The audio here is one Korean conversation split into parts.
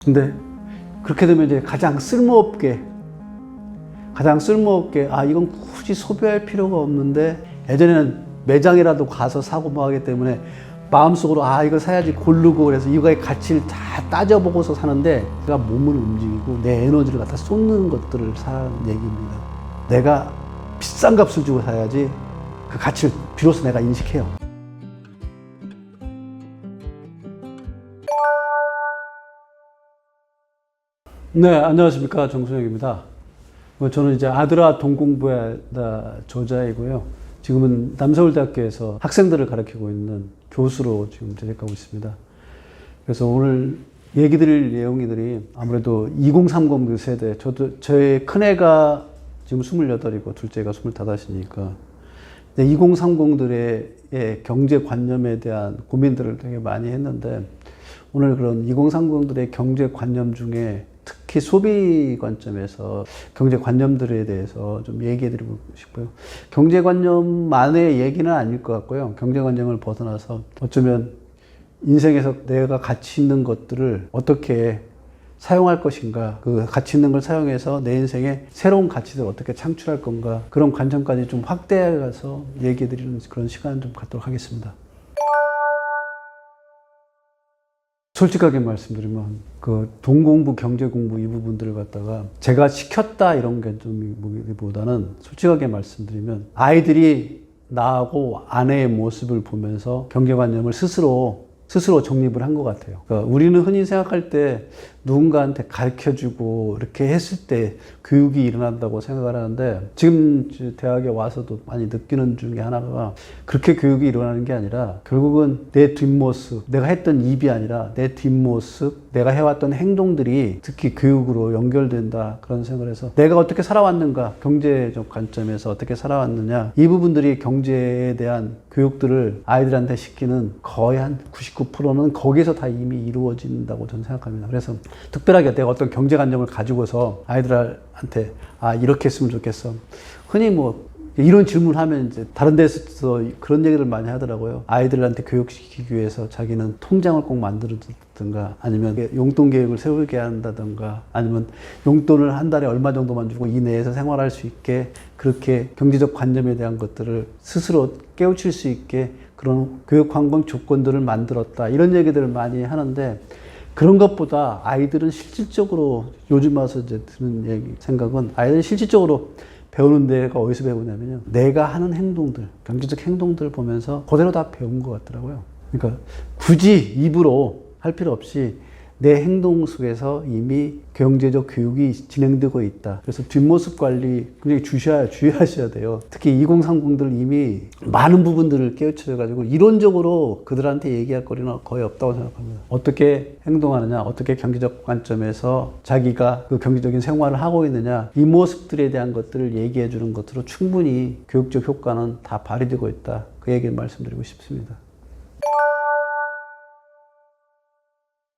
근데 그렇게 되면 이제 가장 쓸모없게 이건 굳이 소비할 필요가 없는데, 예전에는 매장이라도 가서 사고 뭐 하기 때문에 마음속으로 이거 사야지 고르고, 그래서 이거의 가치를 다 따져보고서 사는데, 내가 몸을 움직이고 내 에너지를 갖다 쏟는 것들을 사는 얘기입니다. 내가 비싼 값을 주고 사야지 그 가치를 비로소 내가 인식해요. 네, 안녕하십니까. 정순혁입니다. 저는 이제 아드라 동공부야다 저자이고요. 지금은 남서울대학교에서 학생들을 가르치고 있는 교수로 지금 재직하고 있습니다. 그래서 오늘 얘기 드릴 내용들이 아무래도 2030 세대, 저의 큰애가 지금 28이고 둘째가 25이니까 2030들의 경제관념에 대한 고민들을 되게 많이 했는데, 오늘 그런 2030들의 경제관념 중에 특히 소비 관점에서 경제관념들에 대해서 좀 얘기해드리고 싶고요. 경제관념만의 얘기는 아닐 것 같고요. 경제관념을 벗어나서 어쩌면 인생에서 내가 가치 있는 것들을 어떻게 사용할 것인가, 그 가치 있는 걸 사용해서 내 인생에 새로운 가치들을 어떻게 창출할 건가, 그런 관점까지 좀 확대해 가서 얘기해드리는 그런 시간을 좀 갖도록 하겠습니다. 솔직하게 말씀드리면 그 동공부, 경제공부 이 부분들을 갖다가 제가 시켰다 이런 게 좀 보다는, 솔직하게 말씀드리면 아이들이 나하고 아내의 모습을 보면서 경제관념을 스스로 정립을 한 것 같아요. 그러니까 우리는 흔히 생각할 때 누군가한테 가르쳐주고 이렇게 했을 때 교육이 일어난다고 생각을 하는데, 지금 대학에 와서도 많이 느끼는 중에 하나가, 그렇게 교육이 일어나는 게 아니라 결국은 내 뒷모습, 내가 했던 입이 아니라 내 뒷모습, 내가 해왔던 행동들이 특히 교육으로 연결된다, 그런 생각을 해서 내가 어떻게 살아왔는가, 경제적 관점에서 어떻게 살아왔느냐, 이 부분들이 경제에 대한 교육들을 아이들한테 시키는 거의 한 99%는 거기서 다 이미 이루어진다고 저는 생각합니다. 그래서 특별하게 내가 어떤 경제관념을 가지고서 아이들한테 이렇게 했으면 좋겠어. 흔히 뭐 이런 질문을 하면 이제 다른 데서 그런 얘기를 많이 하더라고요. 아이들한테 교육시키기 위해서 자기는 통장을 꼭 만들어주든가, 아니면 용돈 계획을 세우게 한다든가, 아니면 용돈을 한 달에 얼마 정도만 주고 이 내에서 생활할 수 있게, 그렇게 경제적 관념에 대한 것들을 스스로 깨우칠 수 있게 그런 교육 환경 조건들을 만들었다, 이런 얘기들을 많이 하는데, 그런 것보다 아이들은 실질적으로, 요즘 와서 이제 드는 생각은, 아이들은 실질적으로 배우는 데가 어디서 배우냐면요, 내가 하는 행동들, 경제적 행동들을 보면서 그대로 다 배운 것 같더라고요. 그러니까 굳이 입으로 할 필요 없이 내 행동 속에서 이미 경제적 교육이 진행되고 있다. 그래서 뒷모습 관리 굉장히 주의하셔야 돼요. 특히 2030들 이미 많은 부분들을 깨우쳐가지고 이론적으로 그들한테 얘기할 거리는 거의 없다고 생각합니다. 어떻게 행동하느냐, 어떻게 경제적 관점에서 자기가 그 경제적인 생활을 하고 있느냐, 이 모습들에 대한 것들을 얘기해 주는 것으로 충분히 교육적 효과는 다 발휘되고 있다. 그 얘기를 말씀드리고 싶습니다.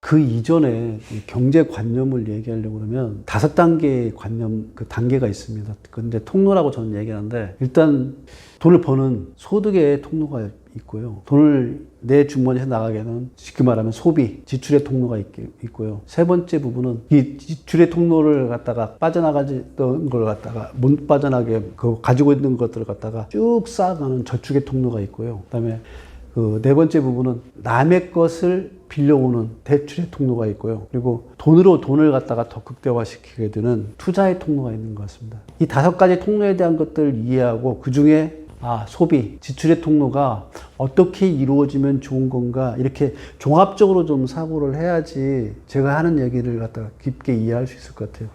그 이전에 경제관념을 얘기하려고 그러면 5단계의 관념, 그 단계가 있습니다. 근데 통로라고 저는 얘기하는데, 일단 돈을 버는 소득의 통로가 있고요. 돈을 내 주머니에서 나가게 하는, 쉽게 말하면 소비, 지출의 통로가 있고요. 세 번째 부분은 이 지출의 통로를 갖다가 빠져나가던 걸 갖다가 못 빠져나게 가지고 있는 것들을 갖다가 쭉 쌓아가는 저축의 통로가 있고요. 그다음에 그 네 번째 부분은 남의 것을 빌려오는 대출의 통로가 있고요. 그리고 돈을 갖다가 더 극대화시키게 되는 투자의 통로가 있는 것 같습니다. 이 5가지 통로에 대한 것들을 이해하고, 그 중에 소비, 지출의 통로가 어떻게 이루어지면 좋은 건가, 이렇게 종합적으로 좀 사고를 해야지 제가 하는 얘기를 갖다가 깊게 이해할 수 있을 것 같아요.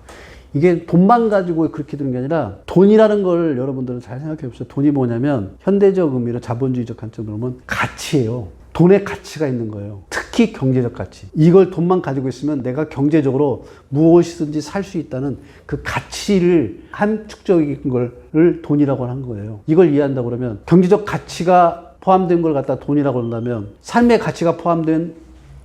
이게 돈만 가지고 그렇게 되는 게 아니라, 돈이라는 걸 여러분들은 잘 생각해 보세요. 돈이 뭐냐면, 현대적 의미로 자본주의적 관점으로 보면 가치예요. 돈의 가치가 있는 거예요. 특히 경제적 가치. 이걸 돈만 가지고 있으면 내가 경제적으로 무엇이든지 살 수 있다는 그 가치를, 함축적인 걸 돈이라고 하는 거예요. 이걸 이해한다 그러면, 경제적 가치가 포함된 걸 갖다 돈이라고 한다면 삶의 가치가 포함된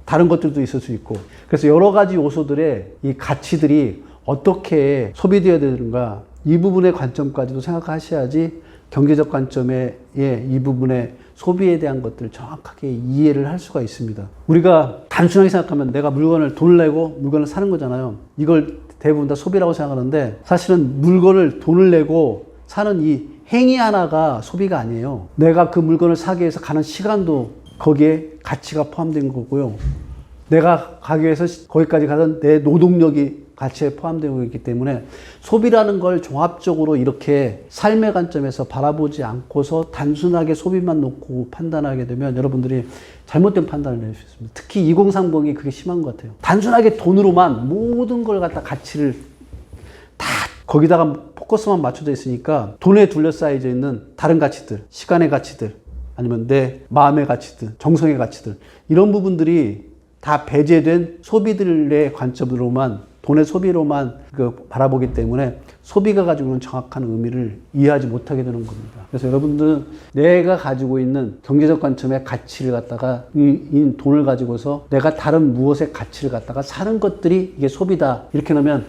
다른 것들도 있을 수 있고, 그래서 여러 가지 요소들의 이 가치들이 어떻게 소비되어야 되는가, 이 부분의 관점까지도 생각하셔야지 경제적 관점의 이 부분의 소비에 대한 것들을 정확하게 이해를 할 수가 있습니다. 우리가 단순하게 생각하면 내가 돈을 내고 물건을 사는 거잖아요. 이걸 대부분 다 소비라고 생각하는데 사실은 물건을 돈을 내고 사는 이 행위 하나가 소비가 아니에요. 내가 그 물건을 사기 위해서 가는 시간도 거기에 가치가 포함된 거고요. 내가 가기 위해서 거기까지 가던 내 노동력이 가치에 포함되고 있기 때문에 소비라는 걸 종합적으로 이렇게 삶의 관점에서 바라보지 않고서 단순하게 소비만 놓고 판단하게 되면 여러분들이 잘못된 판단을 내릴 수 있습니다. 특히 2030이 그게 심한 것 같아요. 단순하게 돈으로만 모든 걸 갖다 가치를 다 거기다가 포커스만 맞춰져 있으니까 돈에 둘러싸여져 있는 다른 가치들, 시간의 가치들, 아니면 내 마음의 가치들, 정성의 가치들 이런 부분들이 다 배제된 소비들의 관점으로만 돈의 소비로만 바라보기 때문에 소비가 가지고 있는 정확한 의미를 이해하지 못하게 되는 겁니다. 그래서 여러분들은 내가 가지고 있는 경제적 관점의 가치를 갖다가 이 돈을 가지고서 내가 다른 무엇의 가치를 갖다가 사는 것들이 이게 소비다. 이렇게 놓으면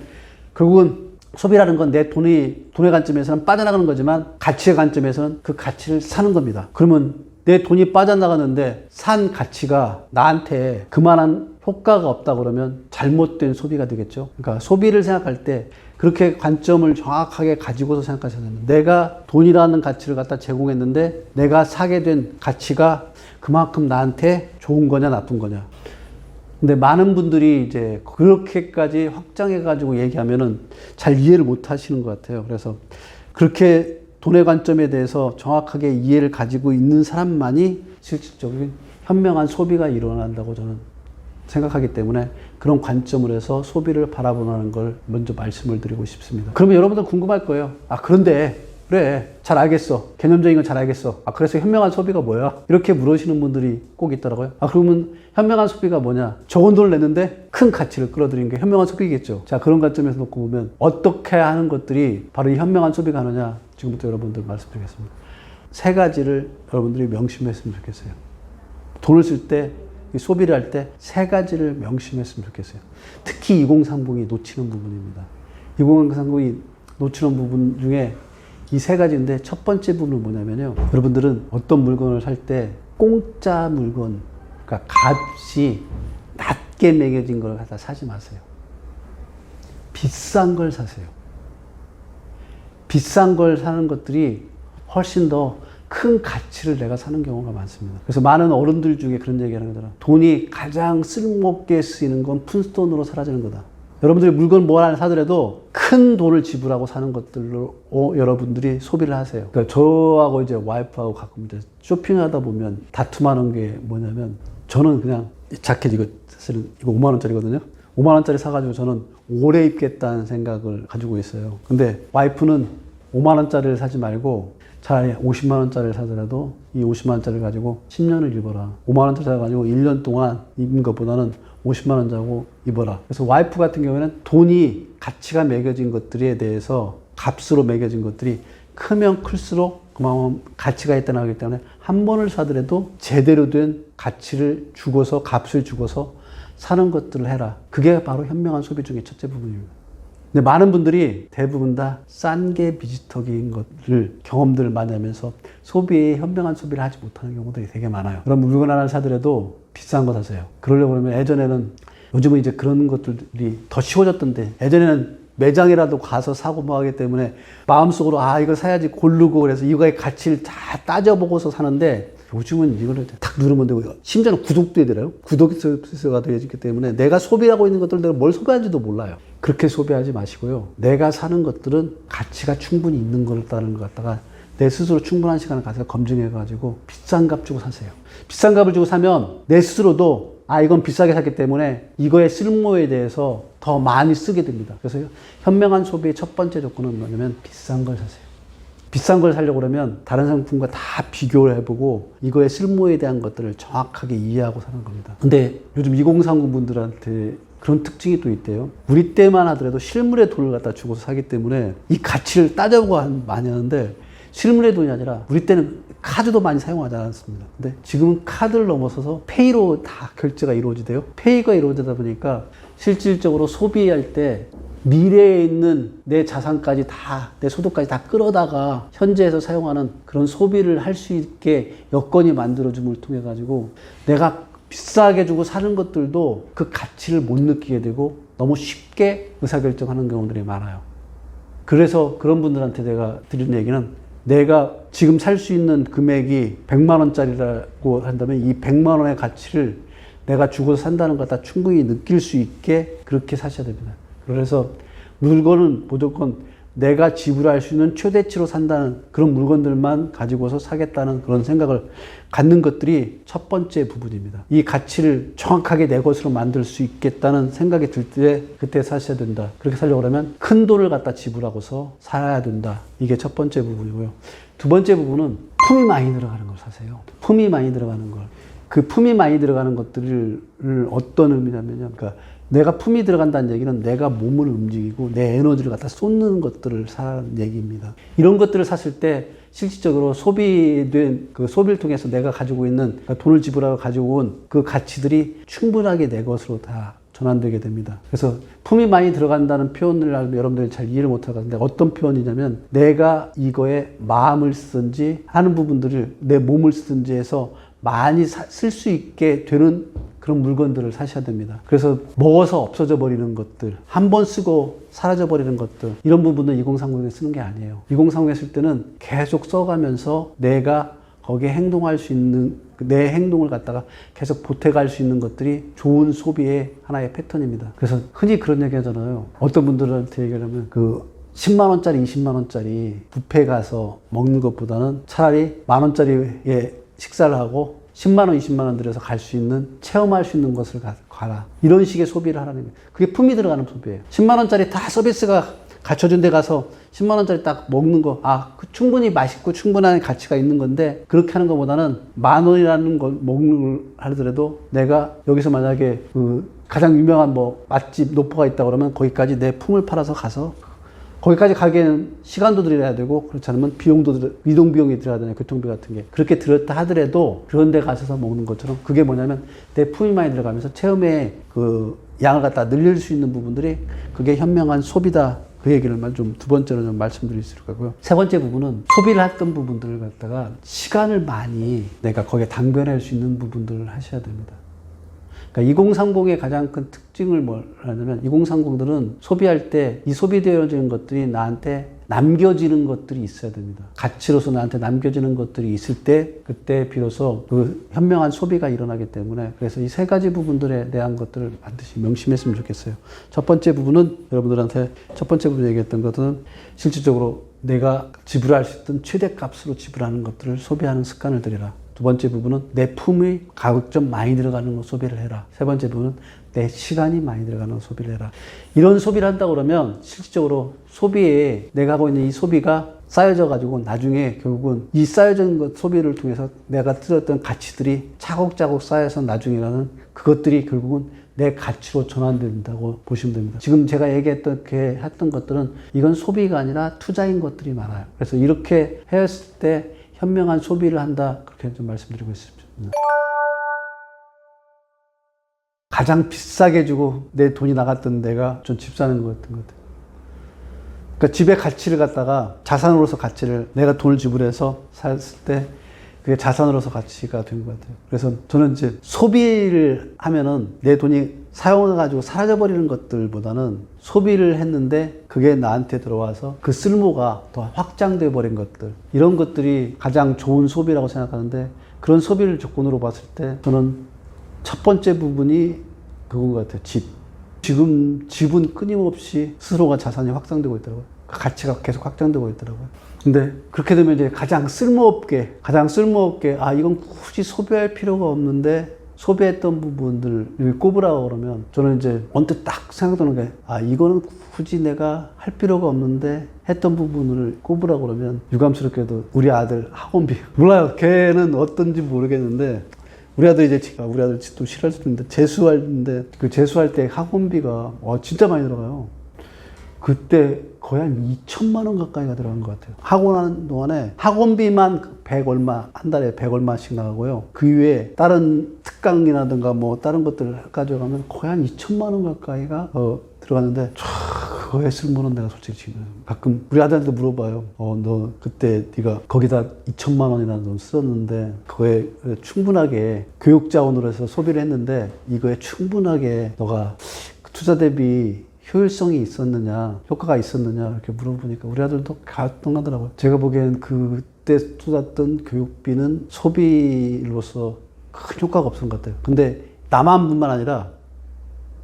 결국은 소비라는 건 내 돈의 관점에서는 빠져나가는 거지만 가치의 관점에서는 그 가치를 사는 겁니다. 그러면 내 돈이 빠져나가는데 산 가치가 나한테 그만한 효과가 없다 그러면 잘못된 소비가 되겠죠. 그러니까 소비를 생각할 때 그렇게 관점을 정확하게 가지고서 생각하셔야 됩니다. 내가 돈이라는 가치를 갖다 제공했는데 내가 사게 된 가치가 그만큼 나한테 좋은 거냐 나쁜 거냐. 근데 많은 분들이 이제 그렇게까지 확장해가지고 얘기하면은 잘 이해를 못 하시는 것 같아요. 그래서 그렇게 돈의 관점에 대해서 정확하게 이해를 가지고 있는 사람만이 실질적인 현명한 소비가 일어난다고 저는 생각하기 때문에 그런 관점으로 해서 소비를 바라보는 걸 먼저 말씀을 드리고 싶습니다. 그러면 여러분들 궁금할 거예요. 그런데 그래 잘 알겠어. 개념적인 건 잘 알겠어. 그래서 현명한 소비가 뭐야? 이렇게 물으시는 분들이 꼭 있더라고요. 그러면 현명한 소비가 뭐냐? 적은 돈을 냈는데 큰 가치를 끌어들이는 게 현명한 소비겠죠. 자, 그런 관점에서 놓고 보면 어떻게 하는 것들이 바로 이 현명한 소비가 하느냐? 지금부터 여러분들 말씀드리겠습니다. 세 가지를 여러분들이 명심했으면 좋겠어요. 돈을 쓸 때, 소비를 할 때 세 가지를 명심했으면 좋겠어요. 특히 2030이 놓치는 부분입니다. 2030이 놓치는 부분 중에 이 세 가지인데 첫 번째 부분은 뭐냐면요. 여러분들은 어떤 물건을 살 때 공짜 물건, 그러니까 값이 낮게 매겨진 걸 갖다 사지 마세요. 비싼 걸 사세요. 비싼 걸 사는 것들이 훨씬 더 큰 가치를 내가 사는 경우가 많습니다. 그래서 많은 어른들 중에 그런 얘기 하는 거잖아. 돈이 가장 쓸모없게 쓰이는 건 푼스톤으로 사라지는 거다. 여러분들이 물건 뭐 하나 사더라도 큰 돈을 지불하고 사는 것들로 여러분들이 소비를 하세요. 그러니까 저하고 이제 와이프하고 가끔 이제 쇼핑하다 보면 다툼하는 게 뭐냐면 저는 그냥 자켓 이거 사실은 이거 5만 원짜리거든요. 5만 원짜리 사가지고 저는 오래 입겠다는 생각을 가지고 있어요. 근데 와이프는 5만 원짜리를 사지 말고 차라리 50만 원짜리를 사더라도 이 50만 원짜리를 가지고 10년을 입어라. 5만 원짜리 사가지고 1년 동안 입은 것보다는 50만 원 자고 입어라. 그래서 와이프 같은 경우에는 돈이 가치가 매겨진 것들에 대해서 값으로 매겨진 것들이 크면 클수록 그만큼 가치가 있다는 하기 때문에 한 번을 사더라도 제대로 된 가치를 주고서 값을 주고서 사는 것들을 해라. 그게 바로 현명한 소비 중에 첫째 부분입니다. 근데 많은 분들이 대부분 다 싼 게 비지떡인 것을 경험들을 많이 하면서 소비에 현명한 소비를 하지 못하는 경우들이 되게 많아요. 그럼 물건 하나를 사더라도 비싼 거 사세요. 그러려고 그러면 예전에는 요즘은 이제 그런 것들이 더 쉬워졌던데 예전에는 매장이라도 가서 사고 뭐 하기 때문에 마음속으로 이걸 사야지 고르고 그래서 이거의 가치를 다 따져보고서 사는데 요즘은 이거를 탁 누르면 되고 심지어는 구독도 해드려요. 구독 서비스가 되어있기 때문에 내가 소비하고 있는 것들 내가 뭘 소비하는지도 몰라요. 그렇게 소비하지 마시고요. 내가 사는 것들은 가치가 충분히 있는 거라는 것 갖다가 내 스스로 충분한 시간을 가서 검증해가지고 비싼 값 주고 사세요. 비싼 값을 주고 사면 내 스스로도 이건 비싸게 샀기 때문에 이거의 쓸모에 대해서 더 많이 쓰게 됩니다. 그래서 현명한 소비의 첫 번째 조건은 뭐냐면 비싼 걸 사세요. 비싼 걸 사려고 그러면 다른 상품과 다 비교를 해보고 이거의 쓸모에 대한 것들을 정확하게 이해하고 사는 겁니다. 근데 요즘 2030 분들한테 그런 특징이 또 있대요. 우리 때만 하더라도 실물의 돈을 갖다 주고서 사기 때문에 이 가치를 따져보고 많이 하는데 실물의 돈이 아니라 우리 때는 카드도 많이 사용하지 않았습니다. 근데 지금은 카드를 넘어서서 페이로 다 결제가 이루어지대요. 페이가 이루어지다 보니까 실질적으로 소비할 때 미래에 있는 내 자산까지 다, 내 소득까지 다 끌어다가 현재에서 사용하는 그런 소비를 할 수 있게 여건이 만들어줌을 통해 가지고 내가 비싸게 주고 사는 것들도 그 가치를 못 느끼게 되고 너무 쉽게 의사결정하는 경우들이 많아요. 그래서 그런 분들한테 내가 드리는 얘기는, 내가 지금 살 수 있는 금액이 100만 원짜리라고 한다면 이 100만 원의 가치를 내가 주고 산다는 것 다 충분히 느낄 수 있게 그렇게 사셔야 됩니다. 그래서 물건은 무조건 내가 지불할 수 있는 최대치로 산다는 그런 물건들만 가지고서 사겠다는 그런 생각을 갖는 것들이 첫 번째 부분입니다. 이 가치를 정확하게 내 것으로 만들 수 있겠다는 생각이 들 때 그때 사셔야 된다. 그렇게 살려고 하면 큰 돈을 갖다 지불하고서 살아야 된다. 이게 첫 번째 부분이고요. 두 번째 부분은 품이 많이 들어가는 걸 사세요. 품이 많이 들어가는 걸. 그 품이 많이 들어가는 것들을 어떤 의미냐면요. 그러니까 내가 품이 들어간다는 얘기는 내가 몸을 움직이고 내 에너지를 갖다 쏟는 것들을 사는 얘기입니다. 이런 것들을 샀을 때 실질적으로 소비된 그 소비를 통해서 내가 가지고 있는, 그러니까 돈을 지불하고 가지고 온 그 가치들이 충분하게 내 것으로 다 전환되게 됩니다. 그래서 품이 많이 들어간다는 표현을 여러분들이 잘 이해를 못할 것 같은데, 어떤 표현이냐면 내가 이거에 마음을 쓰든지 하는 부분들을 내 몸을 쓰든지 해서 많이 쓸 수 있게 되는 그런 물건들을 사셔야 됩니다. 그래서 먹어서 없어져 버리는 것들, 한 번 쓰고 사라져 버리는 것들, 이런 부분은 2030에 쓰는 게 아니에요. 2030에 쓸 때는 계속 써가면서 내가 거기에 행동할 수 있는, 내 행동을 갖다가 계속 보태갈 수 있는 것들이 좋은 소비의 하나의 패턴입니다. 그래서 흔히 그런 얘기 하잖아요. 어떤 분들한테 얘기하면 10만 원짜리, 20만 원짜리 뷔페 가서 먹는 것보다는 차라리 만 원짜리에 식사를 하고 10만 원, 20만 원 들여서 갈 수 있는, 체험할 수 있는 것을 가라. 이런 식의 소비를 하라는 거예요. 그게 품이 들어가는 소비예요. 10만 원짜리 다 서비스가 갖춰준 데 가서 10만 원짜리 딱 먹는 거, 충분히 맛있고 충분한 가치가 있는 건데, 그렇게 하는 것보다는 만 원이라는 걸 먹는 걸 하더라도 내가 여기서 만약에 가장 유명한 맛집 노포가 있다 그러면 거기까지 내 품을 팔아서 가서 거기까지 가기에는 시간도 들여야 되고, 그렇지 않으면 이동 비용이 들어야 되잖아요. 교통비 같은 게. 그렇게 들었다 하더라도 그런 데 가셔서 먹는 것처럼, 그게 뭐냐면 내 품이 많이 들어가면서 체험의 그 양을 갖다 늘릴 수 있는 부분들이, 그게 현명한 소비다. 그 얘기를 좀 두 번째로 좀 말씀드릴 수 있을 거고요. 세 번째 부분은 소비를 했던 부분들을 갖다가 시간을 많이 내가 거기에 당겨낼 수 있는 부분들을 하셔야 됩니다. 그러니까 2030의 가장 큰 특징을 뭐냐면, 2030들은 소비할 때 이 소비되어지는 것들이 나한테 남겨지는 것들이 있어야 됩니다. 가치로서 나한테 남겨지는 것들이 있을 때, 그때 비로소 그 현명한 소비가 일어나기 때문에, 그래서 이 세 가지 부분들에 대한 것들을 반드시 명심했으면 좋겠어요. 첫 번째 부분은, 여러분들한테 첫 번째 부분에 얘기했던 것은 실질적으로 내가 지불할 수 있던 최대값으로 지불하는 것들을 소비하는 습관을 들여라. 두 번째 부분은 내 품이 가격 좀 많이 들어가는 거 소비를 해라. 세 번째 부분은 내 시간이 많이 들어가는 소비를 해라. 이런 소비를 한다고 그러면 실질적으로 소비에, 내가 하고 있는 이 소비가 쌓여져 가지고 나중에 결국은 이 쌓여진 것 소비를 통해서 내가 들었던 가치들이 차곡차곡 쌓여서 나중에는 그것들이 결국은 내 가치로 전환된다고 보시면 됩니다. 지금 제가 얘기했던 했던 것들은 이건 소비가 아니라 투자인 것들이 많아요. 그래서 이렇게 했을 때 현명한 소비를 한다, 그렇게 좀 말씀드리고 있습니다. 가장 비싸게 주고 내 돈이 나갔던 데가 좀 집 사는 것 같은 것 같아요. 그러니까 집의 가치를 갖다가 자산으로서 가치를 내가 돈을 지불해서 샀을 때 그게 자산으로서 가치가 된 것 같아요. 그래서 저는 이제 소비를 하면은 내 돈이 사용해가지고 사라져버리는 것들보다는 소비를 했는데 그게 나한테 들어와서 그 쓸모가 더 확장돼 버린 것들, 이런 것들이 가장 좋은 소비라고 생각하는데, 그런 소비를 조건으로 봤을 때 저는 첫 번째 부분이 그건 것 같아요. 지금 집은 끊임없이 스스로가 자산이 확장되고 있더라고요. 가치가 계속 확장되고 있더라고요. 근데 그렇게 되면 이제 가장 쓸모없게 이건 굳이 소비할 필요가 없는데 소비했던 부분들을 꼽으라고 그러면, 저는 이제 언뜻 딱 생각나는 게, 이거는 굳이 내가 할 필요가 없는데 했던 부분을 꼽으라고 그러면, 유감스럽게도 우리 아들 학원비, 몰라요. 걔는 어떤지 모르겠는데 우리 아들 또 싫어할 수도 있는데, 재수할 때 학원비가 진짜 많이 들어가요. 그때 거의 한 2천만 원 가까이가 들어간 것 같아요. 학원하는 동안에 학원비만 100 얼마, 한 달에 100 얼마씩 나가고요. 그 이외에 다른 특강이라든가 다른 것들을 가져가면 거의 한 2천만 원 가까이가 들어갔는데, 그거의 쓸모는 내가 솔직히 지금 가끔 우리 아들한테 물어봐요. 너 그때 네가 거기다 2천만 원이나 돈 썼는데 그거에 충분하게 교육 자원으로 해서 소비를 했는데 이거에 충분하게 너가 투자 대비 효율성이 있었느냐, 효과가 있었느냐 이렇게 물어보니까 우리 아들도 가능하더라고요. 제가 보기엔 그때 쏟았던 교육비는 소비로서 큰 효과가 없었던 것 같아요. 근데 나만 뿐만 아니라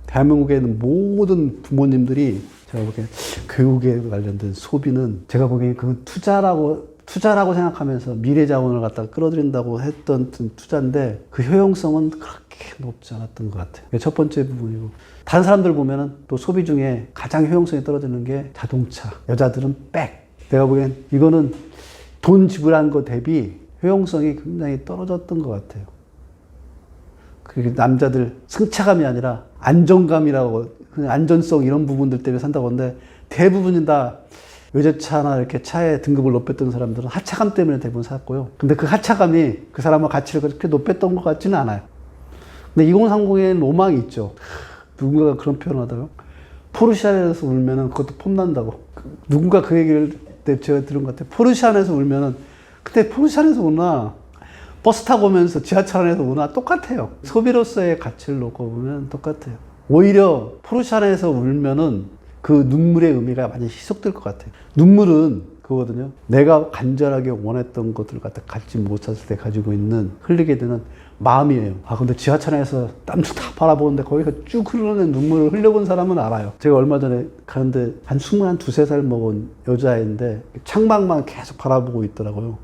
대한민국에 있는 모든 부모님들이 제가 보기엔 교육에 관련된 소비는 제가 보기엔 그건 투자라고 생각하면서 미래 자원을 갖다가 끌어들인다고 했던 투자인데 그 효용성은 그렇게 높지 않았던 것 같아요. 그게 첫 번째 부분이고 다른 사람들 보면은 또 소비 중에 가장 효용성이 떨어지는 게 자동차, 여자들은 백. 내가 보기엔 이거는 돈 지불한 거 대비 효용성이 굉장히 떨어졌던 것 같아요. 그게 남자들 승차감이 아니라 안정감이라고 안전성 이런 부분들 때문에 산다고 하는데 대부분이 다 외제차나 이렇게 차의 등급을 높였던 사람들은 하차감 때문에 대부분 샀고요. 근데 그 하차감이 그 사람의 가치를 그렇게 높였던 것 같지는 않아요. 근데 2030에는 로망이 있죠. 누군가가 그런 표현을 하다가 포르쉐 안에서 울면은 그것도 폼난다고. 누군가 그 얘기를 제가 들은 것 같아요. 포르쉐 안에서 울면은 근데 포르쉐 안에서 우나 버스 타고 오면서 지하철 안에서 우나 똑같아요. 소비로서의 가치를 놓고 보면 똑같아요. 오히려 포르쉐 안에서 울면은 그 눈물의 의미가 많이 희석될 것 같아요. 눈물은 그거거든요. 내가 간절하게 원했던 것들을 갖다 갖지 못했을 때 가지고 있는 흘리게 되는 마음이에요. 근데 지하철에서 땀도 다 바라보는데 거기서 쭉 흐르는 눈물을 흘려본 사람은 알아요. 제가 얼마 전에 가는데 한 23살 먹은 여자애인데 창밖만 계속 바라보고 있더라고요.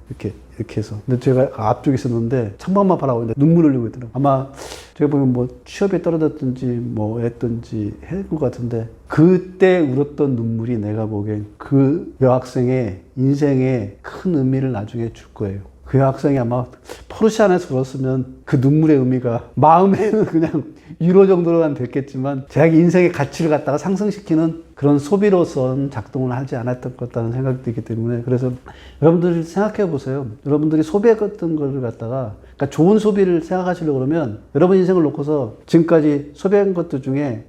이렇게 해서. 근데 제가 앞쪽에 있었는데 창밖만 바라보고 있는데 눈물 흘리고 있더라고요. 아마 제가 보면 뭐 취업에 떨어졌든지 뭐 했든지 했을 것 같은데 그때 울었던 눈물이 내가 보기엔 그 여학생의 인생에 큰 의미를 나중에 줄 거예요. 그 여학생이 아마 포르쉐 안에서 울었으면 그 눈물의 의미가 마음에는 그냥 유로 정도로만 됐겠지만 자기 인생의 가치를 갖다가 상승시키는 그런 소비로선 작동을 하지 않았던 것 같다는 생각이 들기 때문에 그래서 여러분들이 생각해 보세요. 여러분들이 소비했던 걸 갖다가 그러니까 좋은 소비를 생각하시려고 그러면 여러분 인생을 놓고서 지금까지 소비한 것들 중에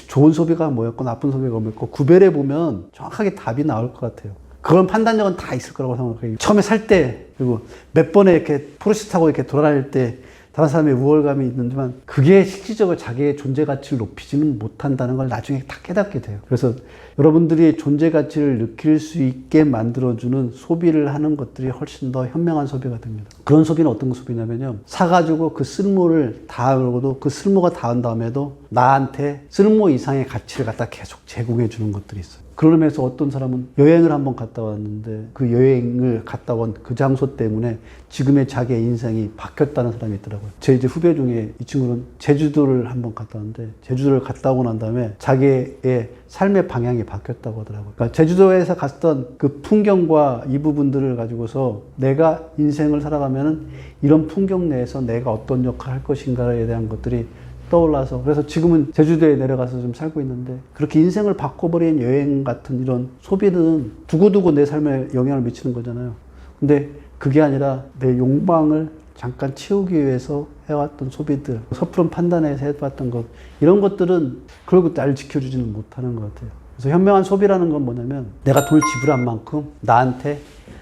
좋은 소비가 뭐였고 나쁜 소비가 뭐였고 구별해 보면 정확하게 답이 나올 것 같아요. 그런 판단력은 다 있을 거라고 생각해요. 처음에 살 때, 그리고 몇 번에 이렇게 포르쉐 타고 이렇게 돌아다닐 때 다른 사람의 우월감이 있는지만 그게 실질적으로 자기의 존재 가치를 높이지는 못한다는 걸 나중에 다 깨닫게 돼요. 그래서 여러분들이 존재 가치를 느낄 수 있게 만들어주는 소비를 하는 것들이 훨씬 더 현명한 소비가 됩니다. 그런 소비는 어떤 소비냐면요. 사가지고 그 쓸모를 다 알고도 그 쓸모가 닿은 다음에도 나한테 쓸모 이상의 가치를 갖다 계속 제공해 주는 것들이 있어요. 그런 의미에서 어떤 사람은 여행을 한번 갔다 왔는데 그 여행을 갔다 온 그 장소 때문에 지금의 자기의 인생이 바뀌었다는 사람이 있더라고요. 제 이제 후배 중에 이 친구는 제주도를 한번 갔다 왔는데 제주도를 갔다 오고 난 다음에 자기의 삶의 방향이 바뀌었다고 하더라고요. 그러니까 제주도에서 갔던 그 풍경과 이 부분들을 가지고서 내가 인생을 살아가면은 이런 풍경 내에서 내가 어떤 역할을 할 것인가에 대한 것들이 떠올라서 그래서 지금은 제주도에 내려가서 좀 살고 있는데 그렇게 인생을 바꿔버린 여행 같은 이런 소비는 두고두고 내 삶에 영향을 미치는 거잖아요. 근데 그게 아니라 내 욕망을 잠깐 채우기 위해서 해왔던 소비들, 섣부른 판단에서 해왔던 것 이런 것들은 그러고 날 지켜주지는 못하는 것 같아요. 그래서 현명한 소비라는 건 뭐냐면 내가 돈을 지불한 만큼 나한테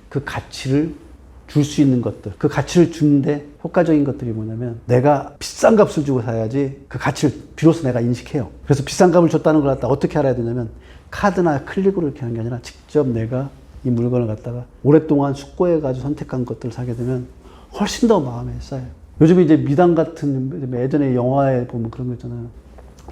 그 가치를 줄 수 있는 것들, 그 가치를 주는데 효과적인 것들이 뭐냐면 내가 비싼 값을 주고 사야지 그 가치를 비로소 내가 인식해요. 그래서 비싼 값을 줬다는 걸 갖다 어떻게 알아야 되냐면 카드나 클릭으로 이렇게 하는 게 아니라 직접 내가 이 물건을 갖다가 오랫동안 숙고해가지고 선택한 것들을 사게 되면 훨씬 더 마음에 쌓여요. 요즘에 이제 미담 같은 예전에 영화에 보면 그런 거 있잖아요.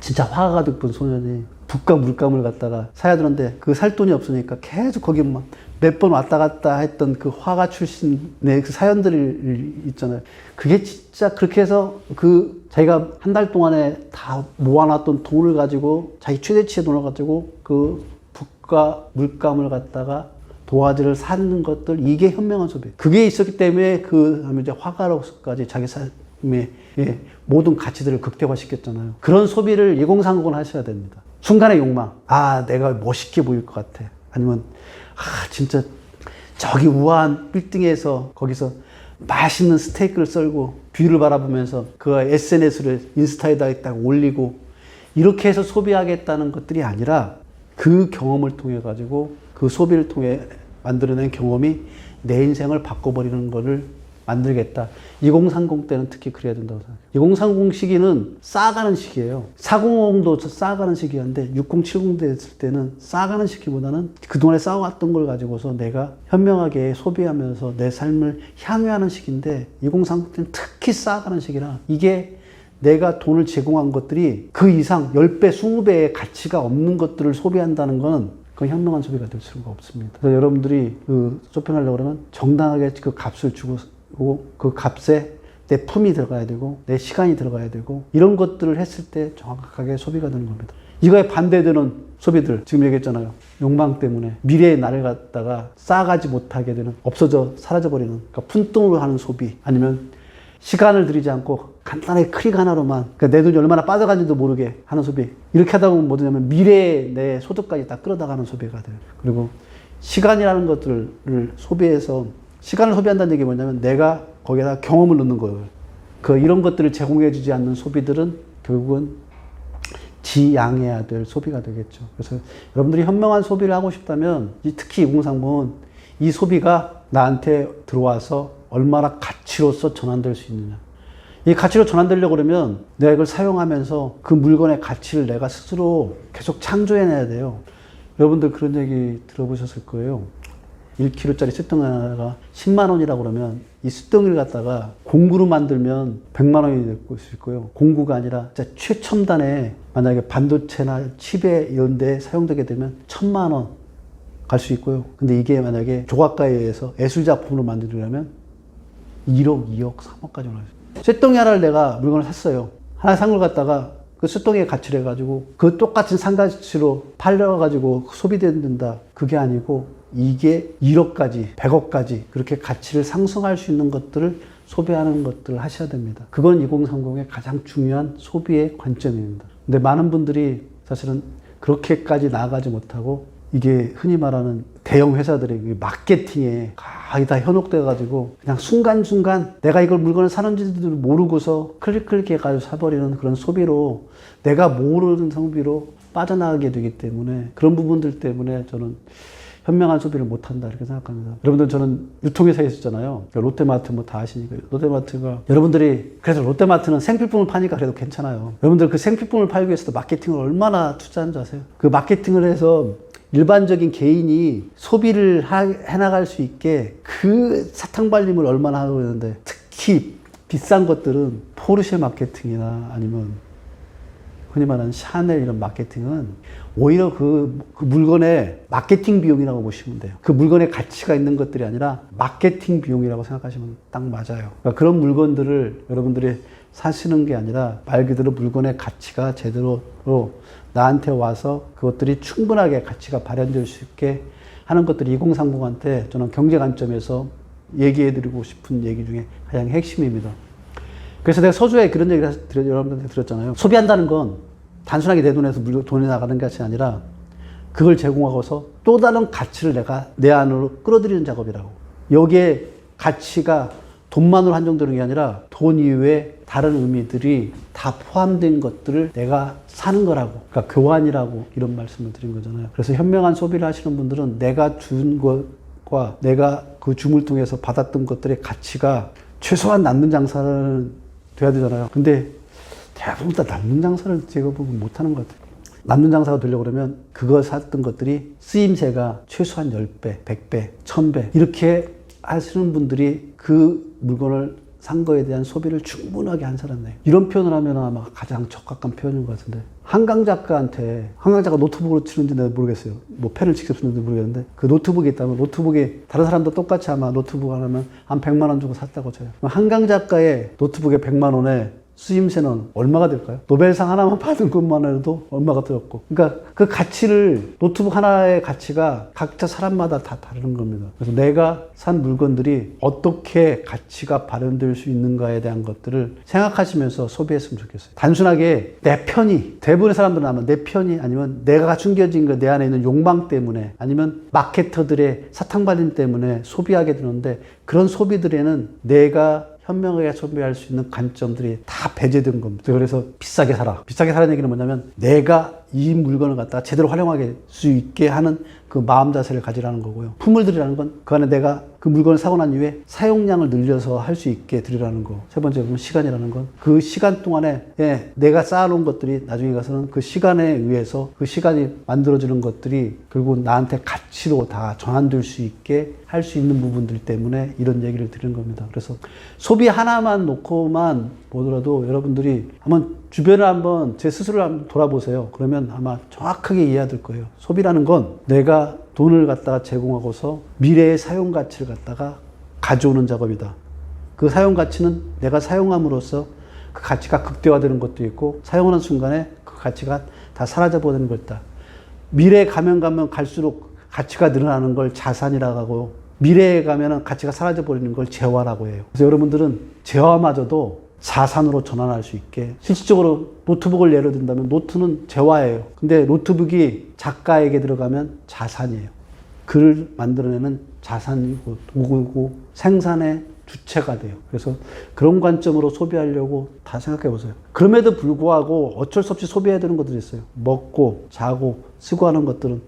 진짜 화가 가득 본 소년이 북과 물감을 갖다가 사야 되는데 그 살 돈이 없으니까 계속 거기 막 몇 번 왔다 갔다 했던 그 화가 출신의 그 사연들이 있잖아요. 그게 진짜 그렇게 해서 그 자기가 한 달 동안에 다 모아놨던 돈을 가지고 자기 최대치의 돈을 가지고 그 북과 물감을 갖다가 도화지를 사는 것들 이게 현명한 소비. 그게 있었기 때문에 그 이제 화가로서까지 자기 삶의 모든 가치들을 극대화시켰잖아요. 그런 소비를 2030은 하셔야 됩니다. 순간의 욕망. 내가 멋있게 보일 것 같아. 아니면 진짜 저기 우아한 빌딩에서 거기서 맛있는 스테이크를 썰고 뷰를 바라보면서 그 SNS를 인스타에다 딱 올리고 이렇게 해서 소비하겠다는 것들이 아니라 그 경험을 통해 가지고 그 소비를 통해 만들어낸 경험이 내 인생을 바꿔버리는 거를 만들겠다. 2030 때는 특히 그래야 된다고 생각해요. 2030 시기는 쌓아가는 시기예요. 450도 쌓아가는 시기였는데 60, 70 됐을 때는 쌓아가는 시기보다는 그동안에 쌓아왔던 걸 가지고서 내가 현명하게 소비하면서 내 삶을 향유하는 시기인데 2030 때는 특히 쌓아가는 시기라 이게 내가 돈을 제공한 것들이 그 이상 10배, 20배의 가치가 없는 것들을 소비한다는 건 그건 현명한 소비가 될 수가 없습니다. 그래서 여러분들이 그 쇼핑하려고 그러면 정당하게 그 값을 주고 그 값에 내 품이 들어가야 되고 내 시간이 들어가야 되고 이런 것들을 했을 때 정확하게 소비가 되는 겁니다. 이거에 반대되는 소비들 지금 얘기했잖아요. 욕망 때문에 미래의 나를 갖다가 쌓아가지 못하게 되는 없어져 사라져버리는 그러니까 푼돈으로 하는 소비 아니면 시간을 들이지 않고 간단하게 클릭 하나로만 그러니까 내 돈이 얼마나 빠져가는지도 모르게 하는 소비 이렇게 하다 보면 뭐냐면 미래의 내 소득까지 다 끌어다가는 소비가 돼요. 그리고 시간이라는 것들을 소비해서 시간을 소비한다는 얘기 뭐냐면 내가 거기에다 경험을 넣는 거예요. 이런 것들을 제공해 주지 않는 소비들은 결국은 지양해야 될 소비가 되겠죠. 그래서 여러분들이 현명한 소비를 하고 싶다면 특히 2030은 이 소비가 나한테 들어와서 얼마나 가치로서 전환될 수 있느냐. 이 가치로 전환되려고 그러면 내가 이걸 사용하면서 그 물건의 가치를 내가 스스로 계속 창조해내야 돼요. 여러분들 그런 얘기 들어보셨을 거예요. 1kg짜리 쇳덩이 하나가 10만 원이라고 그러면 이 쇳덩이를 갖다가 공구로 만들면 100만 원이 될 수 있고요. 공구가 아니라 진짜 최첨단의 만약에 반도체나 칩에 이런 데 사용되게 되면 1000만 원 갈 수 있고요. 근데 이게 만약에 조각가에 의해서 예술작품으로 만들려면 1억, 2억, 3억까지 올라가요. 쇳덩이 하나를 내가 물건을 샀어요. 하나 산 걸 갖다가 그 쇳덩이의 가치를 해가지고 그 똑같은 상가치로 팔려가지고 소비된다. 그게 아니고 이게 1억까지, 100억까지 그렇게 가치를 상승할 수 있는 것들을 소비하는 것들을 하셔야 됩니다. 그건 2030의 가장 중요한 소비의 관점입니다. 근데 많은 분들이 사실은 그렇게까지 나아가지 못하고 이게 흔히 말하는 대형 회사들의 마케팅에 거의 다 현혹돼가지고 그냥 순간순간 내가 이걸 물건을 사는지도 모르고서 클릭 해가지고 사버리는 그런 소비로 내가 모르는 소비로 빠져나가게 되기 때문에 그런 부분들 때문에 저는 현명한 소비를 못한다 이렇게 생각합니다. 여러분들 저는 유통회사에 있었잖아요. 롯데마트 뭐 다 아시니까 롯데마트가 여러분들이 그래서 롯데마트는 생필품을 파니까 그래도 괜찮아요. 여러분들 그 생필품을 팔기 위해서도 마케팅을 얼마나 투자하는지 아세요? 그 마케팅을 해서 일반적인 개인이 소비를 해나갈 수 있게 그 사탕발림을 얼마나 하고 있는데 특히 비싼 것들은 포르쉐 마케팅이나 아니면 흔히 말하는 샤넬 이런 마케팅은 오히려 그 물건의 마케팅 비용이라고 보시면 돼요. 그 물건의 가치가 있는 것들이 아니라 마케팅 비용이라고 생각하시면 딱 맞아요. 그러니까 그런 물건들을 여러분들이 사시는 게 아니라 말 그대로 물건의 가치가 제대로 나한테 와서 그것들이 충분하게 가치가 발현될 수 있게 하는 것들이 2030한테 저는 경제 관점에서 얘기해드리고 싶은 얘기 중에 가장 핵심입니다. 그래서 내가 서두에 그런 얘기를 여러분들한테 들었잖아요. 소비한다는 건 단순하게 내 돈에서 돈이 나가는 것이 아니라 그걸 제공하고서 또 다른 가치를 내가 내 안으로 끌어들이는 작업이라고. 여기에 가치가 돈만으로 한정되는 게 아니라 돈 이외에 다른 의미들이 다 포함된 것들을 내가 사는 거라고. 그러니까 교환이라고 이런 말씀을 드린 거잖아요. 그래서 현명한 소비를 하시는 분들은 내가 준 것과 내가 그 줌을 통해서 받았던 것들의 가치가 최소한 남는 장사는 돼야 되잖아요. 근데 대부분 다 남는 장사를 제가 보면 못하는 것 같아요. 남는 장사가 되려고 그러면 그거 샀던 것들이 쓰임새가 최소한 10배, 100배, 1000배 이렇게 하시는 분들이 그 물건을 산 거에 대한 소비를 충분하게 한 사람이에요. 이런 표현을 하면 아마 가장 적합한 표현인 것 같은데 한강 작가한테 한강 작가 노트북으로 치는지 내가 모르겠어요. 뭐 펜을 직접 쓰는지 모르겠는데 그 노트북이 있다면 노트북이 다른 사람도 똑같이 아마 노트북 하나면 한 100만 원 주고 샀다고 쳐요. 한강 작가의 노트북에 100만 원에 쓰임새는 얼마가 될까요? 노벨상 하나만 받은 것만 해도 얼마가 들었고. 그러니까 그 가치를, 노트북 하나의 가치가 각자 사람마다 다 다른 겁니다. 그래서 내가 산 물건들이 어떻게 가치가 발현될 수 있는가에 대한 것들을 생각하시면서 소비했으면 좋겠어요. 단순하게 내 편이, 대부분의 사람들은 아마 내 편이 아니면 내가 숨겨진 거 내 안에 있는 욕망 때문에 아니면 마케터들의 사탕발림 때문에 소비하게 되는데 그런 소비들에는 내가 현명하게 소비할 수 있는 관점들이 다 배제된 겁니다. 그래서 비싸게 사라. 비싸게 사라는 얘기는 뭐냐면 내가 이 물건을 갖다가 제대로 활용할 수 있게 하는 그 마음 자세를 가지라는 거고요. 품을들이라는 건 그 안에 내가 그 물건을 사고 난 이후에 사용량을 늘려서 할 수 있게 드리라는 거. 세 번째 보면 시간이라는 건 그 시간 동안에 내가 쌓아놓은 것들이 나중에 가서는 그 시간에 의해서 그 시간이 만들어지는 것들이 결국 나한테 가치로 다 전환될 수 있게 할 수 있는 부분들 때문에 이런 얘기를 드리는 겁니다. 그래서 소비 하나만 놓고만 보더라도 여러분들이 한번 주변을 한번 제 스스로를 한번 돌아보세요. 그러면 아마 정확하게 이해될 거예요. 소비라는 건 내가 돈을 갖다가 제공하고서 미래의 사용 가치를 갖다가 가져오는 작업이다. 그 사용 가치는 내가 사용함으로써 그 가치가 극대화되는 것도 있고 사용하는 순간에 그 가치가 다 사라져버리는 것이다. 미래에 가면 갈수록 가치가 늘어나는 걸 자산이라고 하고 미래에 가면은 가치가 사라져버리는 걸 재화라고 해요. 그래서 여러분들은 재화마저도 자산으로 전환할 수 있게 실질적으로 노트북을 예를 든다면 노트는 재화예요. 근데 노트북이 작가에게 들어가면 자산이에요. 글을 만들어내는 자산이고 도구고 생산의 주체가 돼요. 그래서 그런 관점으로 소비하려고 다 생각해 보세요. 그럼에도 불구하고 어쩔 수 없이 소비해야 되는 것들이 있어요. 먹고 자고 쓰고 하는 것들은.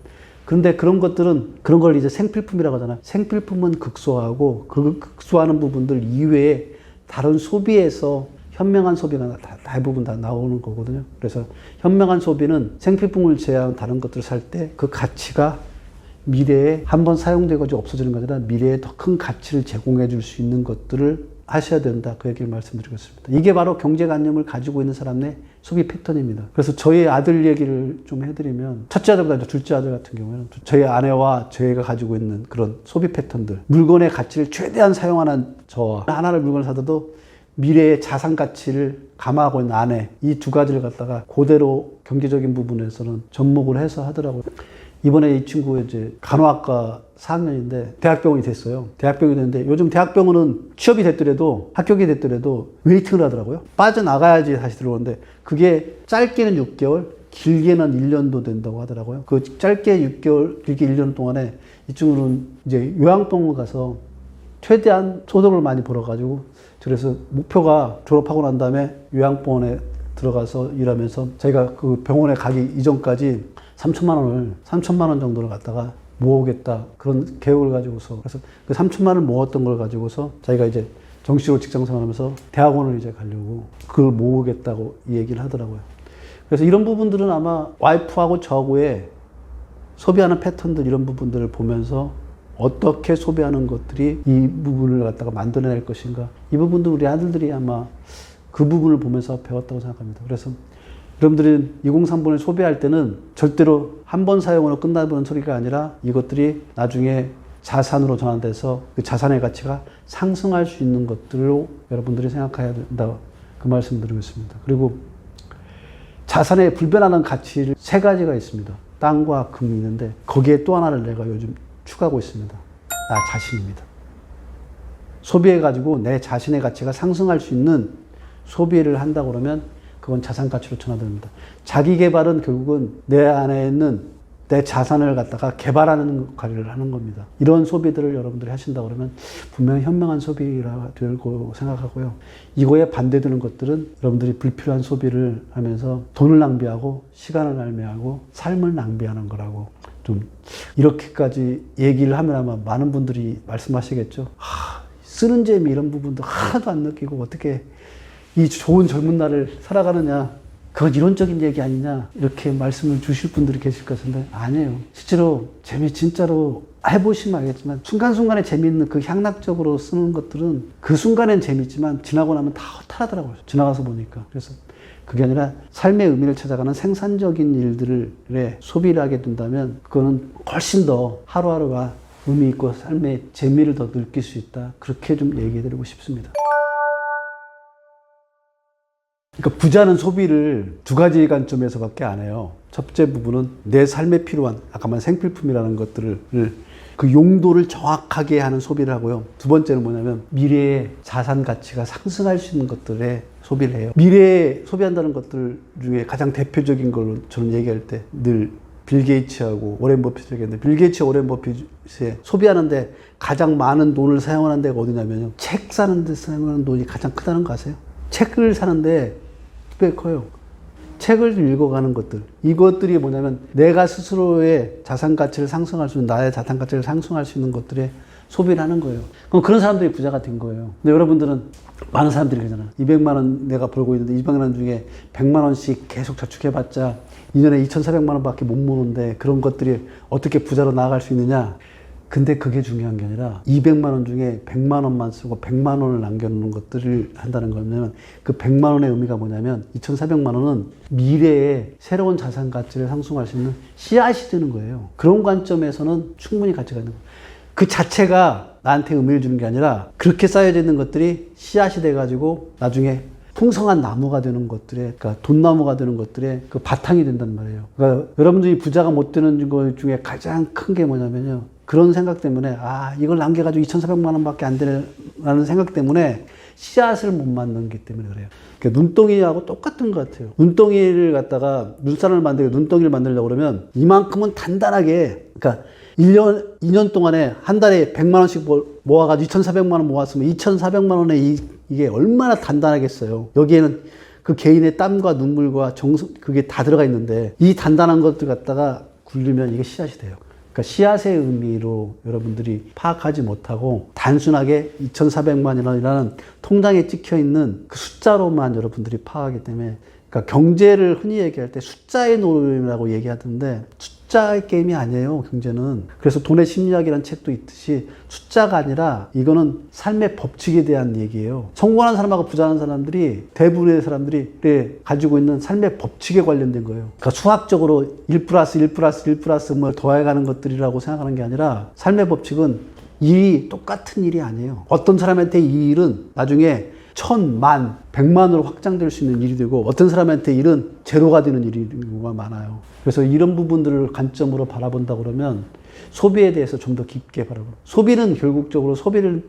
그런데 그런 것들은 그런 걸 이제 생필품이라고 하잖아요. 생필품은 극소화하고 그 극소화하는 부분들 이외에 다른 소비에서 현명한 소비가 대부분 다 나오는 거거든요. 그래서 현명한 소비는 생필품을 제외한 다른 것들을 살 때 그 가치가 미래에 한번 사용되고 없어지는 것이 아니라 미래에 더 큰 가치를 제공해 줄 수 있는 것들을 하셔야 된다. 그 얘기를 말씀드리겠습니다. 이게 바로 경제관념을 가지고 있는 사람의 소비 패턴입니다. 그래서 저희 아들 얘기를 좀 해드리면 첫째 아들보다 둘째 아들 같은 경우에는 저희 아내와 저희가 가지고 있는 그런 소비 패턴들 물건의 가치를 최대한 사용하는 저와 하나를 물건을 사도 미래의 자산 가치를 감화하고 있는 아내 이 두 가지를 갖다가 그대로 경제적인 부분에서는 접목을 해서 하더라고요. 이번에 이 친구 이제 간호학과 4학년인데 대학병원이 됐어요. 대학병원이 됐는데 요즘 대학병원은 취업이 됐더라도 합격이 됐더라도 웨이팅을 하더라고요. 빠져나가야지 다시 들어오는데 그게 짧게는 6개월, 길게는 1년도 된다고 하더라고요. 그 짧게 6개월, 길게 1년 동안에 이 친구는 이제 요양병원 가서 최대한 소득을 많이 벌어가지고 그래서 목표가 졸업하고 난 다음에 요양병원에 들어가서 일하면서 자기가 그 병원에 가기 이전까지 3천만 원 정도를 갖다가 모으겠다. 그런 계획을 가지고서. 그래서 그 3천만 원을 모았던 걸 가지고서 자기가 이제 정식으로 직장 생활하면서 대학원을 이제 가려고 그걸 모으겠다고 이 얘기를 하더라고요. 그래서 이런 부분들은 아마 와이프하고 저하고의 소비하는 패턴들 이런 부분들을 보면서 어떻게 소비하는 것들이 이 부분을 갖다가 만들어낼 것인가. 이 부분도 우리 아들들이 아마 그 부분을 보면서 배웠다고 생각합니다. 그래서 여러분들이 2030을 소비할 때는 절대로 한 번 사용으로 끝나버리는 소리가 아니라 이것들이 나중에 자산으로 전환돼서 그 자산의 가치가 상승할 수 있는 것들로 여러분들이 생각해야 된다. 그 말씀 드리고 있습니다. 그리고 자산의 불변하는 가치를 세 가지가 있습니다. 땅과 금이 있는데 거기에 또 하나를 내가 요즘 추가하고 있습니다. 나 자신입니다. 소비해가지고 내 자신의 가치가 상승할 수 있는 소비를 한다고 그러면 그건 자산 가치로 전환됩니다. 자기 개발은 결국은 내 안에 있는 내 자산을 갖다가 개발하는 관리를 하는 겁니다. 이런 소비들을 여러분들이 하신다고 그러면 분명히 현명한 소비라 되고 생각하고요. 이거에 반대되는 것들은 여러분들이 불필요한 소비를 하면서 돈을 낭비하고 시간을 낭비하고 삶을 낭비하는 거라고 좀 이렇게까지 얘기를 하면 아마 많은 분들이 말씀하시겠죠. 쓰는 재미 이런 부분도 하나도 안 느끼고 어떻게 이 좋은 젊은 날을 살아가느냐, 그건 이론적인 얘기 아니냐, 이렇게 말씀을 주실 분들이 계실 것 같은데, 아니에요. 실제로 재미 진짜로 해보시면 알겠지만, 순간순간에 재미있는 그 향락적으로 쓰는 것들은 그 순간엔 재밌지만, 지나고 나면 다 허탈하더라고요. 지나가서 보니까. 그래서 그게 아니라 삶의 의미를 찾아가는 생산적인 일들에 소비를 하게 된다면, 그거는 훨씬 더 하루하루가 의미 있고 삶의 재미를 더 느낄 수 있다. 그렇게 좀 얘기해드리고 싶습니다. 그러니까 부자는 소비를 두 가지 관점에서밖에 안 해요. 첫째 부분은 내 삶에 필요한 아까 말한 생필품이라는 것들을 그 용도를 정확하게 하는 소비를 하고요. 두 번째는 뭐냐면 미래의 자산 가치가 상승할 수 있는 것들에 소비를 해요. 미래에 소비한다는 것들 중에 가장 대표적인 걸로 저는 얘기할 때 늘 빌 게이츠하고 오렌 버핏이 얘기했는데 빌 게이츠와 오렌 버핏이 소비하는데 가장 많은 돈을 사용하는 데가 어디냐면요. 책 사는 데 사용하는 돈이 가장 크다는 거 아세요? 책을 사는데 꽤 커요. 책을 읽어가는 것들, 이것들이 뭐냐면 내가 스스로의 자산 가치를 상승할 수 있는, 나의 자산 가치를 상승할 수 있는 것들에 소비를 하는 거예요. 그럼 그런 사람들이 부자가 된 거예요. 근데 여러분들은 많은 사람들이 그러잖아. 200만 원 내가 벌고 있는데 200만 원 중에 100만 원씩 계속 저축해봤자 2년에 2,400만 원밖에 못 모는데 그런 것들이 어떻게 부자로 나아갈 수 있느냐? 근데 그게 중요한 게 아니라 200만 원 중에 100만 원만 쓰고 100만 원을 남겨놓는 것들을 한다는 거냐면 그 100만 원의 의미가 뭐냐면 2,400만 원은 미래에 새로운 자산 가치를 상승할 수 있는 씨앗이 되는 거예요. 그런 관점에서는 충분히 가치가 있는 거예요. 그 자체가 나한테 의미를 주는 게 아니라 그렇게 쌓여져 있는 것들이 씨앗이 돼가지고 나중에 풍성한 나무가 되는 것들에, 그러니까 돈나무가 되는 것들에 그 바탕이 된단 말이에요. 그러니까 여러분들이 부자가 못 되는 것 중에 가장 큰 게 뭐냐면요. 그런 생각 때문에, 이걸 남겨가지고 2,400만 원밖에 안 되라는 생각 때문에 씨앗을 못 만들기 때문에 그래요. 그러니까 눈덩이하고 똑같은 것 같아요. 눈덩이를 갖다가 눈사람을 만들고 눈덩이를 만들려고 그러면 이만큼은 단단하게, 그러니까 1년, 2년 동안에 한 달에 100만 원씩 모아가지고 2,400만 원 모았으면 2,400만 원에 이게 얼마나 단단하겠어요. 여기에는 그 개인의 땀과 눈물과 정성, 그게 다 들어가 있는데 이 단단한 것들 갖다가 굴리면 이게 씨앗이 돼요. 그러니까 씨앗의 의미로 여러분들이 파악하지 못하고 단순하게 2,400만 원이라는 통장에 찍혀 있는 그 숫자로만 여러분들이 파악하기 때문에, 그러니까 경제를 흔히 얘기할 때 숫자의 노름이라고 얘기하던데 숫자의 게임이 아니에요, 경제는. 그래서 돈의 심리학이라는 책도 있듯이 숫자가 아니라 이거는 삶의 법칙에 대한 얘기예요. 성공하는 사람하고 부자한 사람들이, 대부분의 사람들이 가지고 있는 삶의 법칙에 관련된 거예요. 그러니까 수학적으로 1 플러스 1 플러스 1 플러스 뭐 더해가는 것들이라고 생각하는 게 아니라 삶의 법칙은 일이 똑같은 일이 아니에요. 어떤 사람한테 이 일은 나중에 1,000, 10,000, 100만으로 확장될 수 있는 일이 되고 어떤 사람한테 일은 제로가 되는 일이 많아요. 그래서 이런 부분들을 관점으로 바라본다 그러면 소비에 대해서 좀 더 깊게 바라보고, 소비는 결국적으로 소비를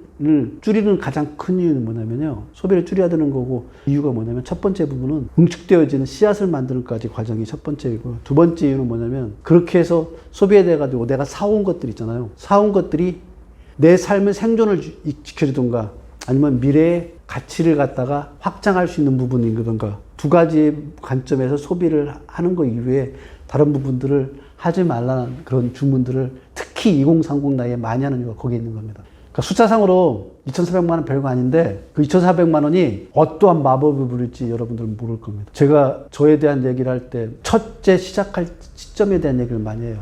줄이는 가장 큰 이유는 뭐냐면요. 소비를 줄여야 되는 거고, 이유가 뭐냐면 첫 번째 부분은 응축되어지는 씨앗을 만드는까지 과정이 첫 번째이고, 두 번째 이유는 뭐냐면 그렇게 해서 소비에 대해 가지고 내가 사온 것들 있잖아요. 사온 것들이 내 삶의 생존을 지켜주던가 아니면 미래의 가치를 갖다가 확장할 수 있는 부분이든가, 두 가지의 관점에서 소비를 하는 것 이외에 다른 부분들을 하지 말라는 그런 주문들을 특히 2030 나이에 많이 하는 이유가 거기에 있는 겁니다. 그러니까 숫자상으로 2,400만 원 별거 아닌데 그 2,400만 원이 어떠한 마법을 부릴지 여러분들은 모를 겁니다. 제가 저에 대한 얘기를 할 때 첫째 시작할 시점에 대한 얘기를 많이 해요.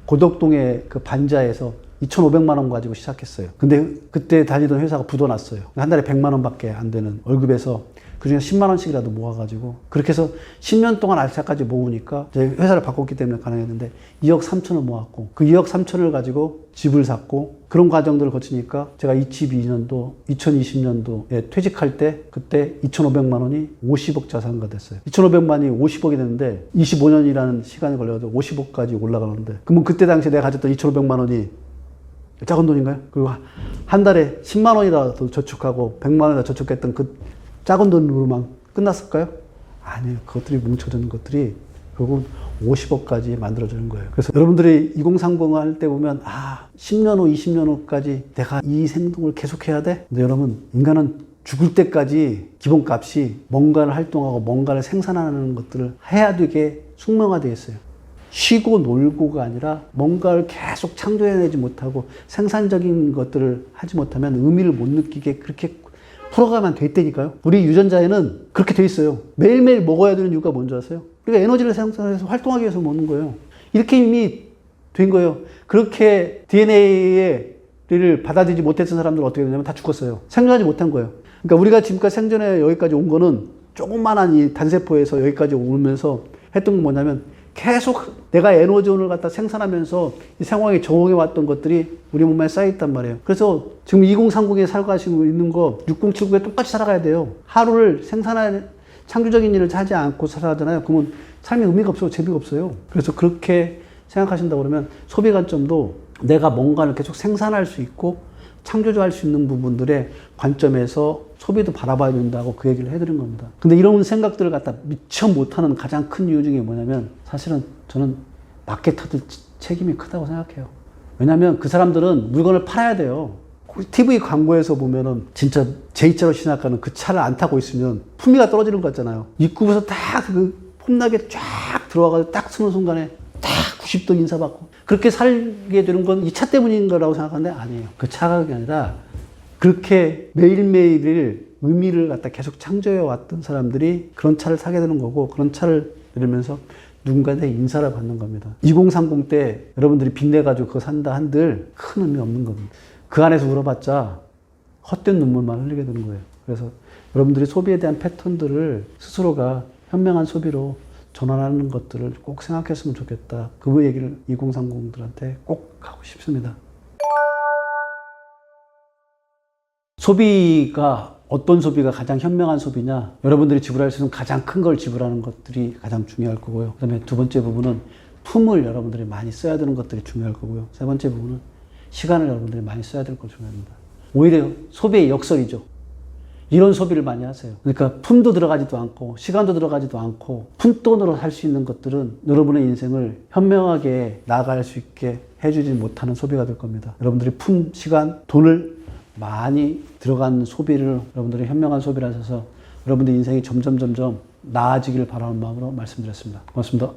고덕동의 그 반자에서 2,500만 원 가지고 시작했어요. 근데 그때 다니던 회사가 부도났어요. 한 달에 100만 원밖에 안 되는 월급에서 그중에 10만 원씩이라도 모아가지고 그렇게 해서 10년 동안 알차까지 모으니까 이제 회사를 바꿨기 때문에 가능했는데 2억 3천을 모았고 그 2억 3천을 가지고 집을 샀고 그런 과정들을 거치니까 제가 2022년도, 2020년도에 퇴직할 때 그때 2,500만 원이 50억 자산가 됐어요. 2,500만이 50억이 됐는데 25년이라는 시간이 걸려서 50억까지 올라가는데 그러면 그때 당시에 내가 가졌던 2,500만 원이 작은 돈인가요? 그리고 한 달에 10만 원이라도 저축하고 100만 원이라도 저축했던 그 작은 돈으로만 끝났을까요? 아니에요. 그것들이 뭉쳐지는 것들이 결국은 50억까지 만들어지는 거예요. 그래서 여러분들이 2030 할 때 보면 10년 후, 20년 후까지 내가 이 행동을 계속해야 돼? 근데 여러분, 인간은 죽을 때까지 기본값이 뭔가를 활동하고 뭔가를 생산하는 것들을 해야 되게 숙명화되어 있어요. 쉬고 놀고가 아니라 뭔가를 계속 창조해내지 못하고 생산적인 것들을 하지 못하면 의미를 못 느끼게 그렇게 풀어가면 돼 있다니까요. 우리 유전자에는 그렇게 돼 있어요. 매일매일 먹어야 되는 이유가 뭔지 아세요? 그러니까 에너지를 생산해서 활동하기 위해서 먹는 거예요. 이렇게 이미 된 거예요. 그렇게 DNA를 받아들이지 못했던 사람들은 어떻게 되냐면 다 죽었어요. 생존하지 못한 거예요. 그러니까 우리가 지금까지 생존해 여기까지 온 거는 조그만한 이 단세포에서 여기까지 오면서 했던 건 뭐냐면 계속 내가 에너지원을 갖다 생산하면서 이 상황에 적응해 왔던 것들이 우리 몸에 쌓여있단 말이에요. 그래서 지금 2030에 살고 가시고 있는 거 6079에 똑같이 살아가야 돼요. 하루를 생산할 창조적인 일을 하지 않고 살아가잖아요. 그러면 삶의 의미가 없어요. 재미가 없어요. 그래서 그렇게 생각하신다고 그러면 소비 관점도 내가 뭔가를 계속 생산할 수 있고 창조할 수 있는 부분들의 관점에서 소비도 바라봐야 된다고 그 얘기를 해드린 겁니다. 근데 이런 생각들을 갖다 미처 못하는 가장 큰 이유 중에 뭐냐면 사실은 저는 마케터들 책임이 크다고 생각해요. 왜냐하면 그 사람들은 물건을 팔아야 돼요. TV 광고에서 보면은 진짜 J자로 시작하는 그 차를 안 타고 있으면 품위가 떨어지는 거 같잖아요. 입구부터 다 그 폼나게 쫙 들어와가지고 딱 서는 순간에 딱 90도 인사받고 그렇게 살게 되는 건 이 차 때문인 거라고 생각하는데 아니에요. 그 차가 아니라 그렇게 매일매일을 의미를 갖다 계속 창조해 왔던 사람들이 그런 차를 사게 되는 거고 그런 차를 들으면서 누군가한테 인사를 받는 겁니다. 2030 때 여러분들이 빚내가지고 그거 산다 한들 큰 의미 없는 겁니다. 그 안에서 울어봤자 헛된 눈물만 흘리게 되는 거예요. 그래서 여러분들이 소비에 대한 패턴들을 스스로가 현명한 소비로 전환하는 것들을 꼭 생각했으면 좋겠다. 그 얘기를 2030들한테 꼭 하고 싶습니다. 소비가 어떤 소비가 가장 현명한 소비냐? 여러분들이 지불할 수 있는 가장 큰 걸 지불하는 것들이 가장 중요할 거고요. 그 다음에 두 번째 부분은 품을 여러분들이 많이 써야 되는 것들이 중요할 거고요. 세 번째 부분은 시간을 여러분들이 많이 써야 될 것 중요합니다. 오히려 소비의 역설이죠. 이런 소비를 많이 하세요. 그러니까 품도 들어가지도 않고 시간도 들어가지도 않고 푼돈으로 살 수 있는 것들은 여러분의 인생을 현명하게 나아갈 수 있게 해주지 못하는 소비가 될 겁니다. 여러분들이 품, 시간, 돈을 많이 들어간 소비를 여러분들이 현명한 소비를 하셔서 여러분들 인생이 점점 나아지기를 바라는 마음으로 말씀드렸습니다. 고맙습니다.